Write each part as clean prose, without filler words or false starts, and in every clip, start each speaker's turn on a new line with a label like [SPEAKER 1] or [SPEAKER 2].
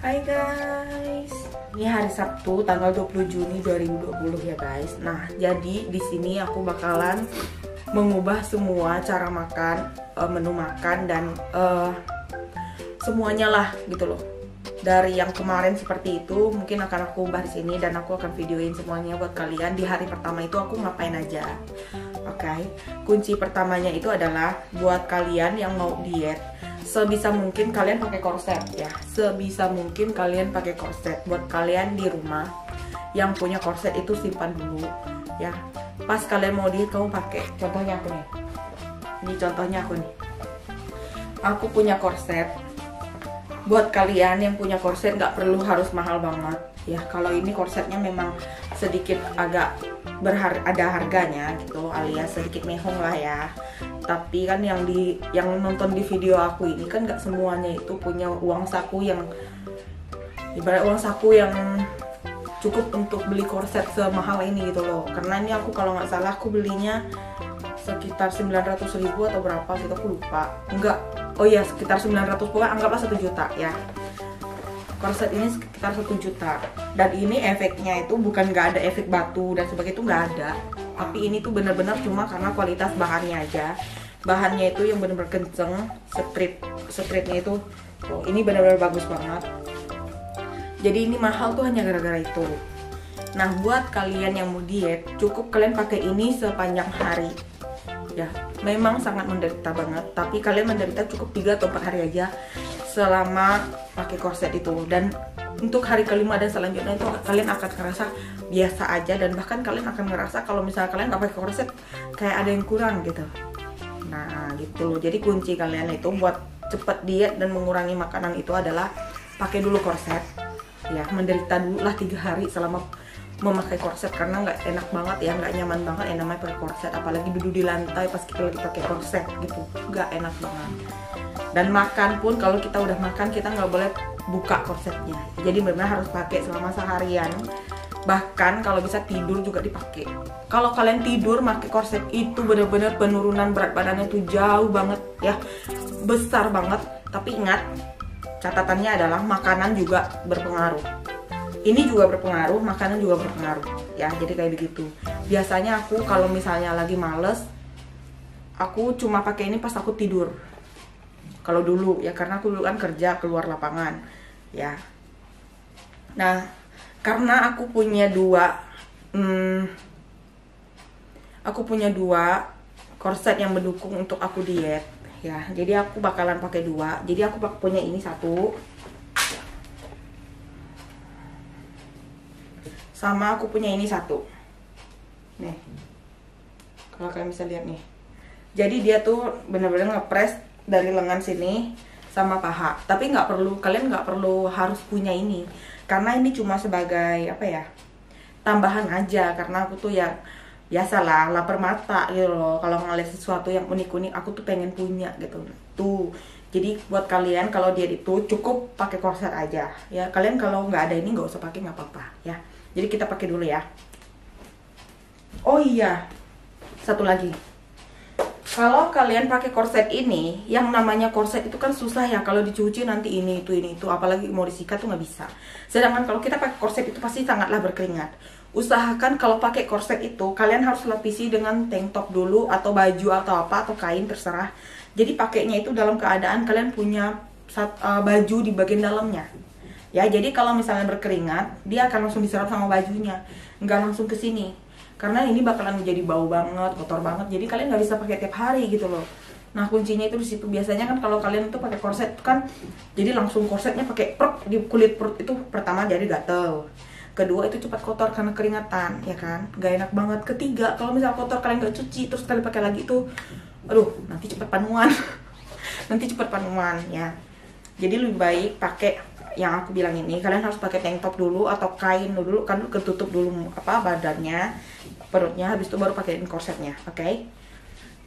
[SPEAKER 1] Hai guys, ini hari Sabtu tanggal 20 Juni 2020 ya guys. Nah, jadi di sini aku bakalan mengubah semua cara makan, menu makan dan semuanya lah gitu loh. Dari yang kemarin seperti itu mungkin akan aku ubah di sini dan aku akan videoin semuanya buat kalian. Di hari pertama itu aku ngapain aja. Oke. Kunci pertamanya itu adalah buat kalian yang mau diet, sebisa mungkin kalian pakai korset ya. Sebisa mungkin kalian pakai korset. Buat kalian di rumah yang punya korset itu simpan dulu ya. Pas kalian mau diet kamu pakai. Contohnya aku nih. Ini contohnya aku nih. Aku punya korset. Buat kalian yang punya korset nggak perlu harus mahal banget ya. Kalau ini korsetnya memang sedikit agak ada harganya gitu, alias sedikit mehong lah ya. Tapi kan yang nonton di video aku ini kan nggak semuanya itu punya uang saku yang ibarat uang saku yang cukup untuk beli korset semahal ini gitu loh. Karena ini aku kalau nggak salah aku belinya sekitar 900.000 atau berapa gitu, aku lupa. Enggak, oh iya sekitar 900, pokoknya anggaplah 1 juta ya. Korset ini sekitar 1 juta. Dan ini efeknya itu bukan nggak ada efek batu dan sebagainya, itu nggak ada. Tapi ini tuh bener-bener cuma karena kualitas bahannya aja. Bahannya itu yang bener-bener kenceng, stritnya itu oh, ini bener-bener bagus banget. Jadi ini mahal tuh hanya gara-gara itu. Nah, buat kalian yang mau diet, cukup kalian pakai ini sepanjang hari. Ya, memang sangat menderita banget, tapi kalian menderita cukup 3 atau 4 hari aja selama pakai korset itu. Dan untuk hari kelima dan selanjutnya itu kalian akan ngerasa biasa aja, dan bahkan kalian akan ngerasa kalau misalnya kalian nggak pakai korset kayak ada yang kurang gitu. Nah gitu loh. Jadi kunci kalian itu buat cepet diet dan mengurangi makanan itu adalah pakai dulu korset ya. Menderita dulu lah 3 hari selama memakai korset, karena nggak enak banget ya, nggak nyaman banget yang namanya pakai korset, apalagi duduk di lantai pas kita lagi pakai korset gitu, nggak enak banget. Dan makan pun kalau kita udah makan kita nggak boleh buka korsetnya, jadi benar harus pakai selama seharian. Bahkan kalau bisa tidur juga dipakai. Kalau kalian tidur pakai korset itu benar-benar penurunan berat badannya tuh jauh banget ya, besar banget. Tapi ingat, catatannya adalah makanan juga berpengaruh. Ini juga berpengaruh, makanan juga berpengaruh ya. Jadi kayak begitu. Biasanya aku kalau misalnya lagi males, aku cuma pakai ini pas aku tidur. Kalau dulu ya, karena aku dulu kan kerja keluar lapangan ya. Nah, karena aku punya dua korset yang mendukung untuk aku diet ya. Jadi aku bakalan pakai 2. Jadi aku punya ini 1, sama aku punya ini 1 nih, kalau kalian bisa lihat nih. Jadi dia tuh bener-bener ngepres dari lengan sini sama paha. Tapi kalian nggak perlu harus punya ini, karena ini cuma sebagai apa ya, tambahan aja. Karena aku tuh ya biasalah lapar mata gitu loh, kalau ngeliat sesuatu yang unik-unik aku tuh pengen punya gitu tuh. Jadi buat kalian kalau diet itu cukup pakai korset aja ya. Kalian kalau nggak ada ini nggak usah pakai, nggak apa-apa ya. Jadi kita pakai dulu ya. Oh iya, satu lagi. Kalau kalian pakai korset ini, yang namanya korset itu kan susah ya, kalau dicuci nanti ini itu, apalagi mau disikat tuh nggak bisa. Sedangkan kalau kita pakai korset itu pasti sangatlah berkeringat. Usahakan kalau pakai korset itu kalian harus lapisi dengan tank top dulu, atau baju atau apa, atau kain terserah. Jadi pakainya itu dalam keadaan kalian punya baju di bagian dalamnya. Ya, jadi kalau misalnya berkeringat, dia akan langsung diserap sama bajunya, nggak langsung ke sini. Karena ini bakalan menjadi bau banget, kotor banget. Jadi kalian nggak bisa pakai tiap hari gitu loh. Nah, kuncinya itu di situ. Biasanya kan kalau kalian tuh pakai korset kan, jadi langsung korsetnya pakai di kulit perut itu, pertama jadi gatel. Kedua itu cepat kotor karena keringatan, ya kan? Nggak enak banget. Ketiga, kalau misalnya kotor kalian nggak cuci, terus kalian pakai lagi itu, aduh, nanti cepat panuan. Nanti cepat panuan ya. Jadi lebih baik pakai yang aku bilang ini. Kalian harus pakai tank top dulu atau kain dulu, kan ketutup dulu apa badannya, perutnya, habis itu baru pakein korsetnya. Oke.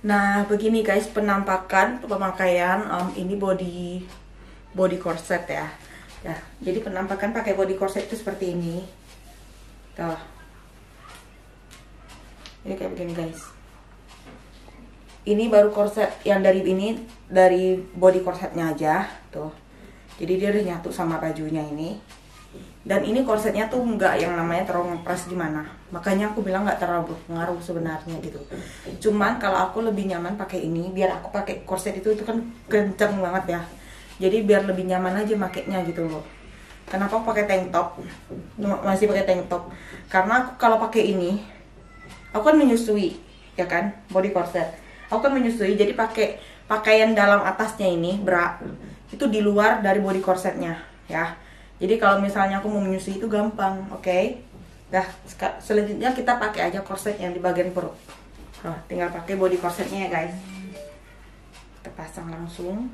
[SPEAKER 1] Nah, begini guys penampakan pemakaian ini body korset ya. Ya, jadi penampakan pakai body korset itu seperti ini. Tuh. Ini kayak begini guys. Ini baru korset yang dari body korsetnya aja tuh. Jadi dia udah nyatu sama bajunya ini. Dan ini korsetnya tuh nggak yang namanya terlalu ngepres gimana. Makanya aku bilang nggak terlalu berpengaruh sebenarnya gitu. Cuman kalau aku lebih nyaman pakai ini, biar aku pakai korset itu kan kenceng banget ya. Jadi biar lebih nyaman aja makainya gitu loh. Kenapa aku pakai tank top? Masih pakai tank top. Karena aku kalau pakai ini, aku kan menyusui, ya kan, body corset. Aku kan menyusui, jadi pakai pakaian dalam atasnya ini bra itu di luar dari body corsetnya, ya. Jadi kalau misalnya aku mau menyusui itu gampang, oke? Nah, selanjutnya kita pakai aja korset yang di bagian perut. Nah, tinggal pakai body corsetnya ya guys. Kita pasang langsung.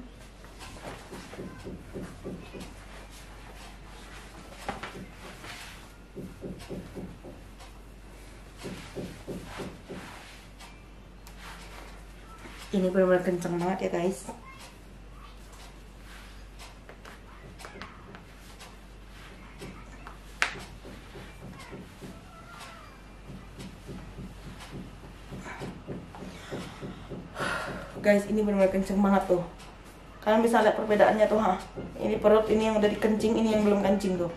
[SPEAKER 1] Ini benar-benar kenceng banget ya guys. Guys, ini benar-benar kenceng banget tuh. Kalian bisa lihat perbedaannya tuh, ha. Ini perut, ini yang udah dikencing, ini yang belum kencing tuh.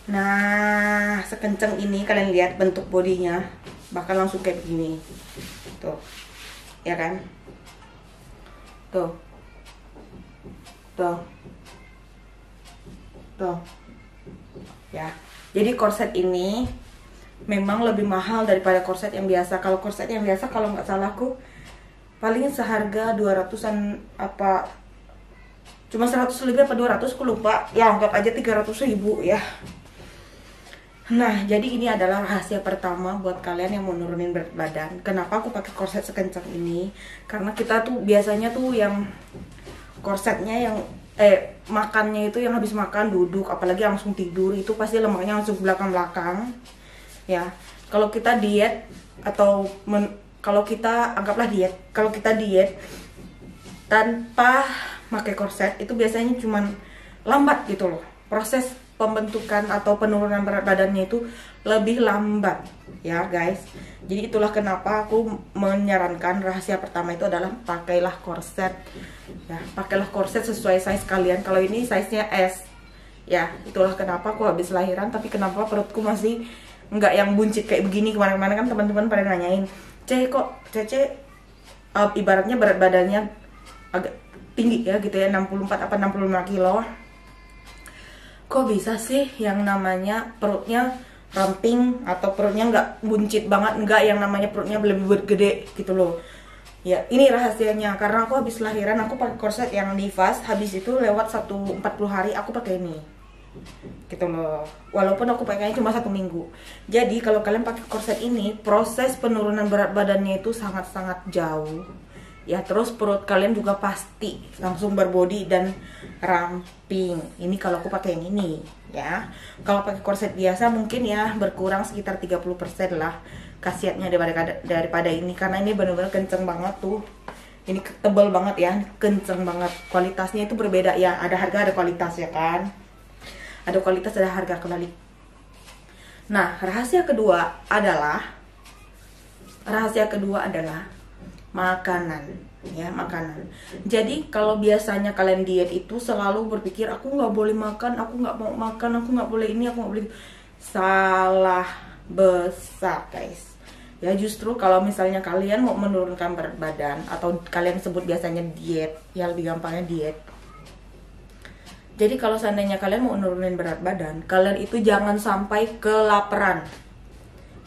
[SPEAKER 1] Nah, sekenceng ini kalian lihat bentuk bodinya bakal langsung kayak begini. Tuh. Ya kan? Tuh. Tuh. Tuh. Ya. Jadi korset ini memang lebih mahal daripada korset yang biasa. Kalau korset yang biasa kalau nggak salah aku paling seharga 200-an apa, cuma 100 lebih apa 200 aku lupa. Ya anggap aja 300.000 ya. Nah, jadi ini adalah rahasia pertama buat kalian yang mau nurunin berat badan. Kenapa aku pakai korset sekencang ini? Karena kita tuh biasanya tuh yang korsetnya yang makannya itu yang habis makan duduk, apalagi langsung tidur, itu pasti lemaknya langsung belakang-belakang. Ya, kalau kita diet atau kalau kita anggaplah diet, kalau kita diet tanpa pakai korset itu biasanya cuman lambat gitu loh. Proses pembentukan atau penurunan berat badannya itu lebih lambat ya guys. Jadi itulah kenapa aku menyarankan rahasia pertama itu adalah pakailah korset ya, pakailah korset sesuai size kalian. Kalau ini size nya S ya, itulah kenapa aku habis lahiran tapi kenapa perutku masih nggak yang buncit kayak begini. Kemana-mana kan teman-teman pada nanyain, kok Cece ibaratnya berat badannya agak tinggi ya gitu ya, 64 apa 65 kilo, kok bisa sih yang namanya perutnya ramping atau perutnya nggak buncit banget, nggak yang namanya perutnya lebih gede gitu loh. Ya ini rahasianya, karena aku habis lahiran aku pakai korset yang Nivas, habis itu lewat 40 hari aku pakai ini gitu loh, walaupun aku pakainya cuma 1 minggu. Jadi kalau kalian pakai korset ini, proses penurunan berat badannya itu sangat-sangat jauh ya. Terus perut kalian juga pasti langsung berbody dan ramping. Ini kalau aku pakai yang ini ya. Kalau pakai korset biasa mungkin ya berkurang sekitar 30% lah khasiatnya daripada ini, karena ini benar-benar kenceng banget tuh. Ini tebal banget ya, kenceng banget. Kualitasnya itu berbeda ya, ada harga ada kualitas ya kan. Ada kualitas ada harga kembali. Nah, rahasia kedua adalah makanan ya, makanan. Jadi kalau biasanya kalian diet itu selalu berpikir aku nggak boleh makan, aku nggak mau makan, aku nggak boleh ini, aku nggak boleh itu. Salah besar guys ya. Justru kalau misalnya kalian mau menurunkan berat badan atau kalian sebut biasanya diet ya, lebih gampangnya diet. Jadi kalau seandainya kalian mau nurunin berat badan, kalian itu jangan sampai kelaparan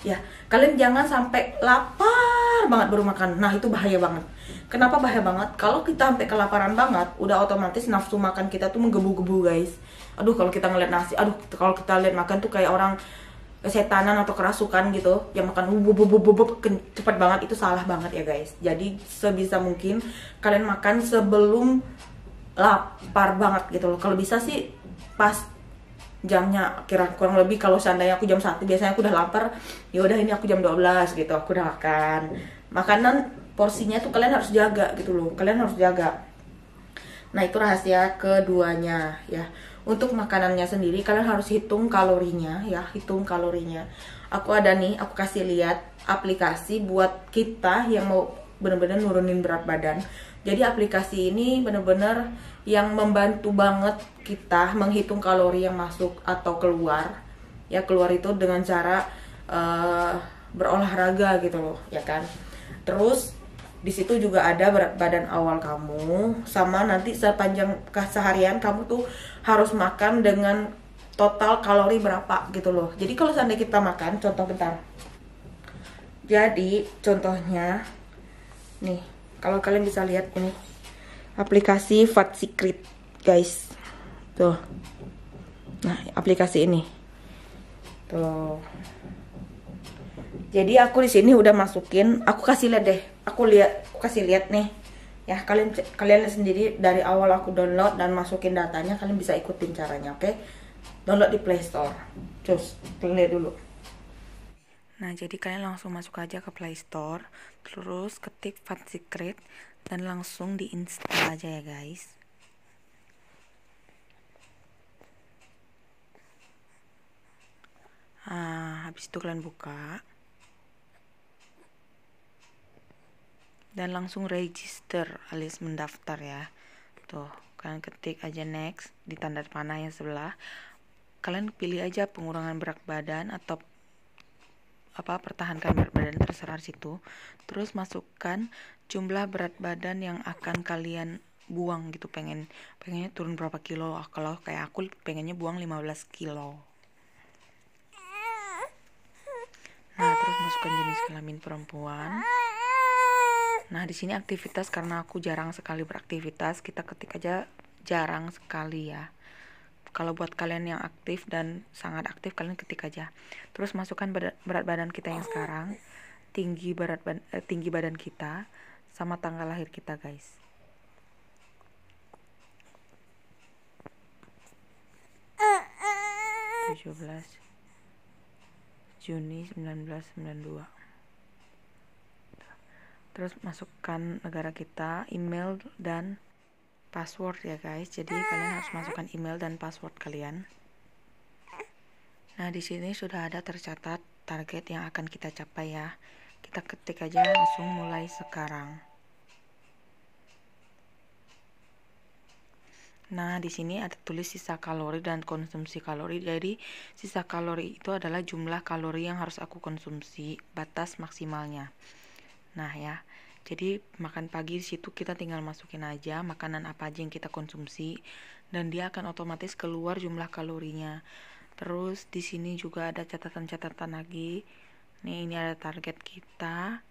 [SPEAKER 1] ya. Kalian jangan sampai lapar banget baru makan. Nah itu bahaya banget. Kenapa bahaya banget? Kalau kita sampai kelaparan banget, udah otomatis nafsu makan kita tuh menggebu-gebu guys. Aduh kalau kita ngeliat nasi, aduh kalau kita lihat makan tuh kayak orang kesetanan atau kerasukan gitu, yang makan cepet banget. Itu salah banget ya guys. Jadi sebisa mungkin kalian makan sebelum lapar banget gitu loh. Kalau bisa sih pas jamnya, kira kurang lebih kalau seandainya aku jam 1 biasanya aku udah lapar, ya udah ini aku jam 12 gitu aku udah makan. Makanan porsinya tuh kalian harus jaga gitu loh, kalian harus jaga. Nah itu rahasia keduanya ya. Untuk makanannya sendiri kalian harus hitung kalorinya ya, hitung kalorinya. Aku ada nih, aku kasih lihat aplikasi buat kita yang mau bener-bener nurunin berat badan. Jadi aplikasi ini bener-bener yang membantu banget kita menghitung kalori yang masuk atau keluar. Ya keluar itu dengan cara berolahraga gitu loh, ya kan. Terus di situ juga ada berat badan awal kamu, sama nanti sepanjang seharian kamu tuh harus makan dengan total kalori berapa gitu loh. Jadi kalau seandainya kita makan, contoh bentar. Jadi contohnya nih, kalau kalian bisa lihat ini aplikasi Fat Secret, guys. Tuh. Nah, aplikasi ini. Tuh. Jadi aku di sini udah masukin, aku kasih lihat deh. Aku kasih lihat nih. Ya, kalian lihat sendiri dari awal aku download dan masukin datanya, kalian bisa ikutin caranya, oke? Download di Play Store. Terus lihat dulu. Nah, jadi kalian langsung masuk aja ke Play Store, terus ketik Fat Secret dan langsung diinstal aja ya, guys. Nah, habis itu kalian buka. Dan langsung register alias mendaftar ya. Tuh, kalian ketik aja next di tanda panah yang sebelah. Kalian pilih aja pengurangan berat badan atau pertahankan berat badan, terserah situ. Terus masukkan jumlah berat badan yang akan kalian buang gitu, pengennya turun berapa kilo. Kalau kayak aku pengennya buang 15 kilo. Nah, terus masukkan jenis kelamin perempuan. Nah, di sini aktivitas, karena aku jarang sekali beraktivitas, kita ketik aja jarang sekali ya. Kalau buat kalian yang aktif dan sangat aktif, kalian ketik aja. Terus masukkan berat badan kita yang sekarang, tinggi badan kita, sama tanggal lahir kita, guys. Juni 1992. Terus masukkan negara kita, email dan password ya guys. Jadi kalian harus masukkan email dan password kalian. Nah, di sini sudah ada tercatat target yang akan kita capai ya. Kita ketik aja langsung mulai sekarang. Nah, di sini ada tulis sisa kalori dan konsumsi kalori. Jadi sisa kalori itu adalah jumlah kalori yang harus aku konsumsi, batas maksimalnya. Nah ya, jadi makan pagi di situ kita tinggal masukin aja makanan apa aja yang kita konsumsi dan dia akan otomatis keluar jumlah kalorinya. Terus di sini juga ada catatan-catatan lagi. Nih, ini ada target kita.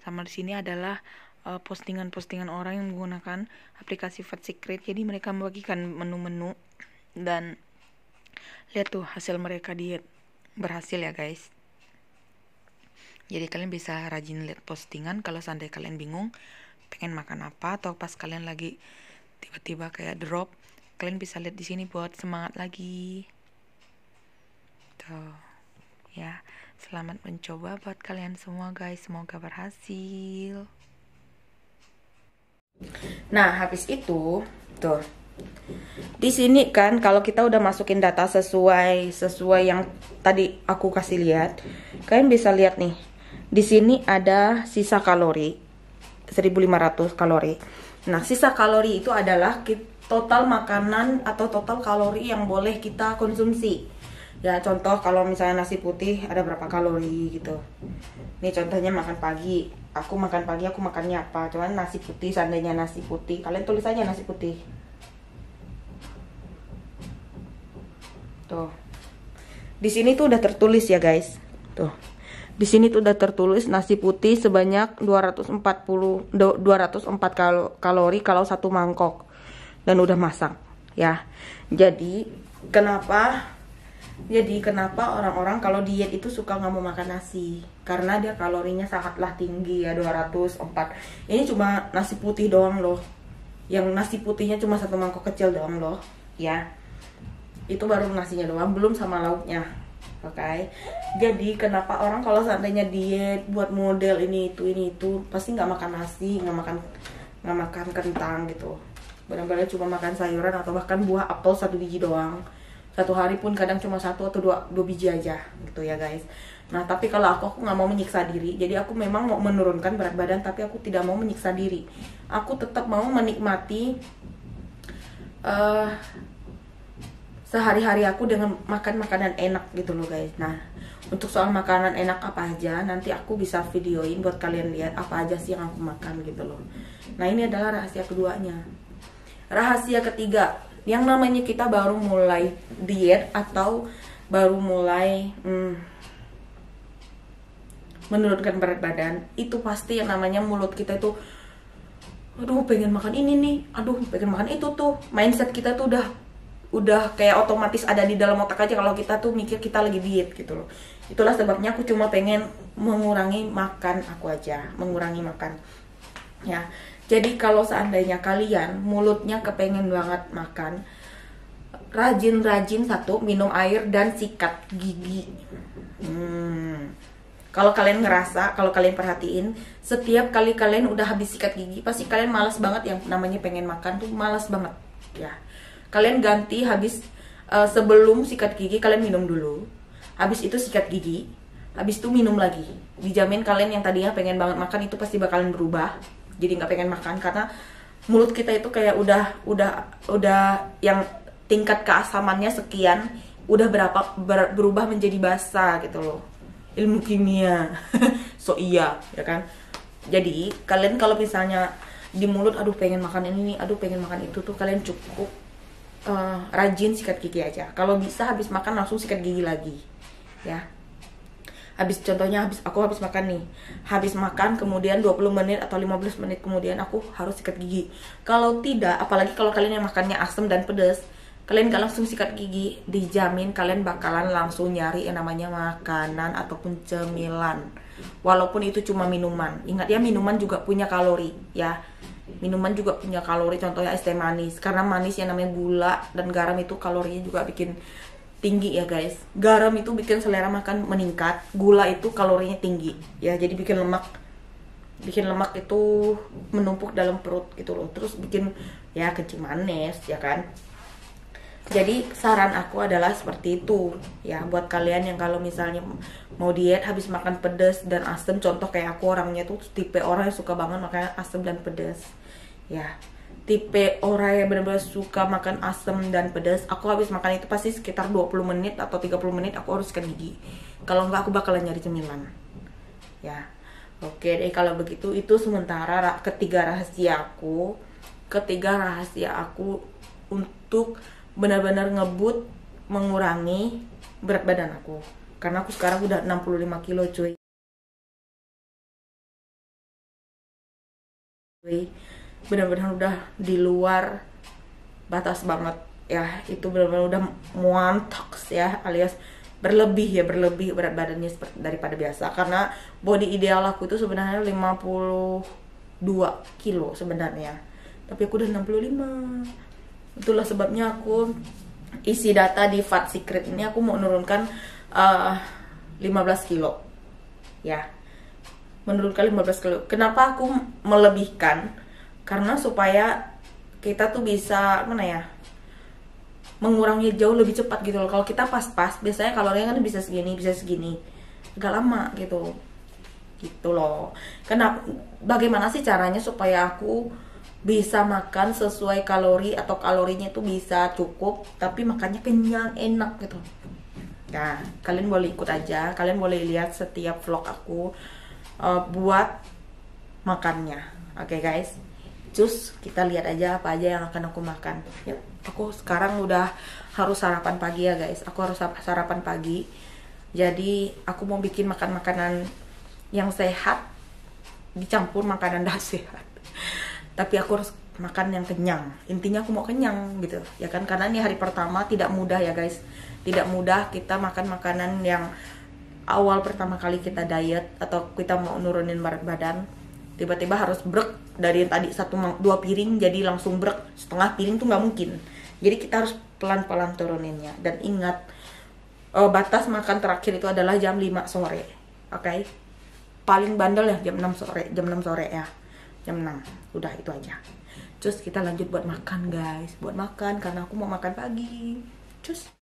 [SPEAKER 1] Sama di sini adalah postingan-postingan orang yang menggunakan aplikasi Fat Secret. Jadi mereka membagikan menu-menu dan lihat tuh hasil mereka diet berhasil ya guys. Jadi kalian bisa rajin lihat postingan kalau seandainya kalian bingung pengen makan apa, atau pas kalian lagi tiba-tiba kayak drop, kalian bisa lihat di sini buat semangat lagi. Tuh. Ya, selamat mencoba buat kalian semua guys, semoga berhasil. Nah, habis itu tuh. Di sini kan kalau kita udah masukin data sesuai yang tadi aku kasih lihat, kalian bisa lihat nih. Di sini ada sisa kalori 1500 kalori. Nah, sisa kalori itu adalah total makanan atau total kalori yang boleh kita konsumsi. Ya, contoh kalau misalnya nasi putih ada berapa kalori gitu. Nih contohnya makan pagi. Aku makan pagi, aku makannya apa? Cuman nasi putih, seandainya nasi putih, kalian tulis aja nasi putih. Tuh. Di sini tuh udah tertulis ya, guys. Tuh. Di sini tuh udah tertulis nasi putih sebanyak 204 kalori kalau satu mangkok dan udah masak ya. Jadi kenapa orang-orang kalau diet itu suka nggak mau makan nasi? Karena dia kalorinya sangatlah tinggi ya, 204. Ini cuma nasi putih doang loh. Yang nasi putihnya cuma satu mangkok kecil doang loh ya. Itu baru nasinya doang, belum sama lauknya. Oke, jadi kenapa orang kalau seandainya diet buat model ini itu pasti nggak makan nasi, nggak makan kentang gitu, benar-benar cuma makan sayuran atau bahkan buah apel 1 biji doang. Satu hari pun kadang cuma 1 atau 2 biji aja gitu ya guys. Nah tapi kalau aku nggak mau menyiksa diri, jadi aku memang mau menurunkan berat badan tapi aku tidak mau menyiksa diri. Aku tetap mau menikmati sehari-hari aku dengan makan makanan enak gitu loh guys. Nah untuk soal makanan enak apa aja nanti aku bisa videoin buat kalian lihat apa aja sih yang aku makan gitu loh. Nah ini adalah rahasia keduanya. Rahasia ketiga, yang namanya kita baru mulai diet atau baru mulai menurunkan berat badan, itu pasti yang namanya mulut kita itu aduh pengen makan ini nih, aduh pengen makan itu tuh. Mindset kita tuh udah kayak otomatis ada di dalam otak aja kalau kita tuh mikir kita lagi diet gitu loh. Itulah sebabnya aku cuma pengen mengurangi makan aku aja, mengurangi makan ya. Jadi kalau seandainya kalian mulutnya kepengen banget makan, rajin-rajin satu minum air dan sikat gigi. Kalau kalian ngerasa, kalau kalian perhatiin, setiap kali kalian udah habis sikat gigi, pasti kalian malas banget. Yang namanya pengen makan tuh malas banget ya. Kalian ganti habis sebelum sikat gigi kalian minum dulu, habis itu sikat gigi, habis itu minum lagi. Dijamin kalian yang tadinya pengen banget makan itu pasti bakalan berubah jadi nggak pengen makan, karena mulut kita itu kayak udah yang tingkat keasamannya sekian udah berubah menjadi basa gitu loh. Ilmu kimia. So iya ya kan. Jadi kalian kalau misalnya di mulut aduh pengen makan ini nih, aduh pengen makan itu tuh, kalian cukup rajin sikat gigi aja. Kalau bisa habis makan langsung sikat gigi lagi ya. Contohnya aku habis makan nih, habis makan kemudian 20 menit atau 15 menit kemudian aku harus sikat gigi. Kalau tidak, apalagi kalau kalian yang makannya asam dan pedas, kalian gak langsung sikat gigi, dijamin kalian bakalan langsung nyari yang namanya makanan ataupun cemilan. Walaupun itu cuma minuman. Ingat ya, minuman juga punya kalori ya. Minuman juga punya kalori, contohnya es teh manis. Karena manis yang namanya gula dan garam itu kalorinya juga bikin tinggi ya guys. Garam itu bikin selera makan meningkat, gula itu kalorinya tinggi ya, jadi bikin lemak itu menumpuk dalam perut gitu loh, terus bikin ya kencing manis ya kan. Jadi saran aku adalah seperti itu ya, buat kalian yang kalau misalnya mau diet habis makan pedas dan asam, contoh kayak aku orangnya tuh tipe orang yang suka banget makan asam dan pedas ya. Tipe orang yang benar-benar suka makan asam dan pedas, aku habis makan itu pasti sekitar 20 menit atau 30 menit aku harus sikat gigi. Kalau enggak aku bakalan nyari cemilan ya. Oke deh kalau begitu, itu sementara ketiga rahasia aku untuk benar-benar ngebut mengurangi berat badan aku, karena aku sekarang udah 65 kilo cuy. Benar-benar udah di luar batas banget ya, itu benar-benar udah muantoks ya, alias berlebih berat badannya daripada biasa. Karena body ideal aku itu sebenarnya 52 kilo sebenarnya, tapi aku udah 65. Itulah sebabnya aku isi data di Fat Secret ini, aku mau menurunkan 15 kilo ya, menurunkan 15 kilo. Kenapa aku melebihkan? Karena supaya kita tuh bisa mengurangi jauh lebih cepat gitu loh. Kalau kita pas-pas, biasanya kalorinya kan bisa segini, agak lama gitu loh. Kenapa? Bagaimana sih caranya supaya aku bisa makan sesuai kalori atau kalorinya itu bisa cukup, tapi makannya kenyang, enak gitu. Nah, kalian boleh ikut aja, kalian boleh lihat setiap vlog aku buat makannya. Oke guys. Cus, kita lihat aja apa aja yang akan aku makan. Yuk, aku sekarang udah harus sarapan pagi ya guys. Aku harus sarapan pagi. Jadi aku mau bikin makanan yang sehat dicampur makanan dah sehat. Tapi aku harus makan yang kenyang. Intinya aku mau kenyang gitu, ya kan? Karena ini hari pertama tidak mudah ya guys. Tidak mudah kita makan makanan yang awal pertama kali kita diet atau kita mau nurunin berat badan. Tiba-tiba harus brek dari tadi 1-2 piring jadi langsung brek setengah piring tuh nggak mungkin. Jadi kita harus pelan-pelan turuninnya. Dan ingat, batas makan terakhir itu adalah jam 5 sore. Oke. Paling bandel ya jam 6 sore, ya. Jam 6. Udah itu aja. Terus kita lanjut buat makan, guys. Buat makan karena aku mau makan pagi. Cus.